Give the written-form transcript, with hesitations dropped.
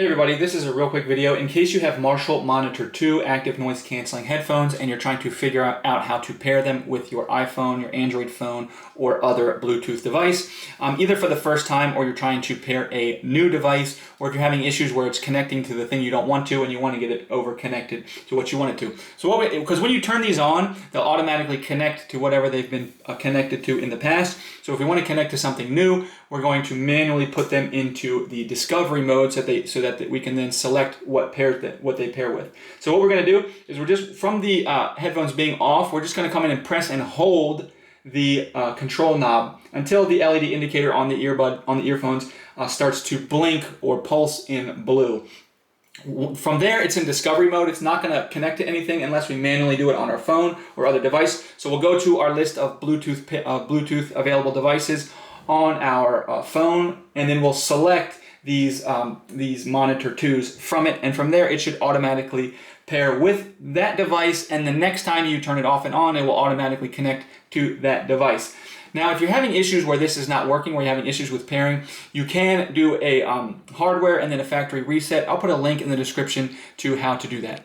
Hey everybody, this is a real quick video. In case you have Marshall Monitor 2 active noise canceling headphones and you're trying to figure out how to pair them with your iPhone, your Android phone, or other Bluetooth device, either for the first time or you're trying to pair a new device, or if you're having issues where it's connecting to the thing you don't want to and you want to get it over connected to what you want it to. So because when you turn these on, they'll automatically connect to whatever they've been connected to in the past. So if we want to connect to something new, we're going to manually put them into the discovery mode so that we can then select what they pair with. So what we're going to do is we're just, from the headphones being off, we're just going to come in and press and hold the control knob until the LED indicator on the earphones starts to blink or pulse in blue. From there, it's in discovery mode. It's not going to connect to anything unless we manually do it on our phone or other device. So we'll go to our list of Bluetooth available devices on our phone, and then we'll select these Monitor 2s from it, and from there it should automatically pair with that device, and the next time you turn it off and on, it will automatically connect to that device. Now, if you're having issues where this is not working, where you're having issues with pairing, you can do a hardware and then a factory reset. I'll put a link in the description to how to do that.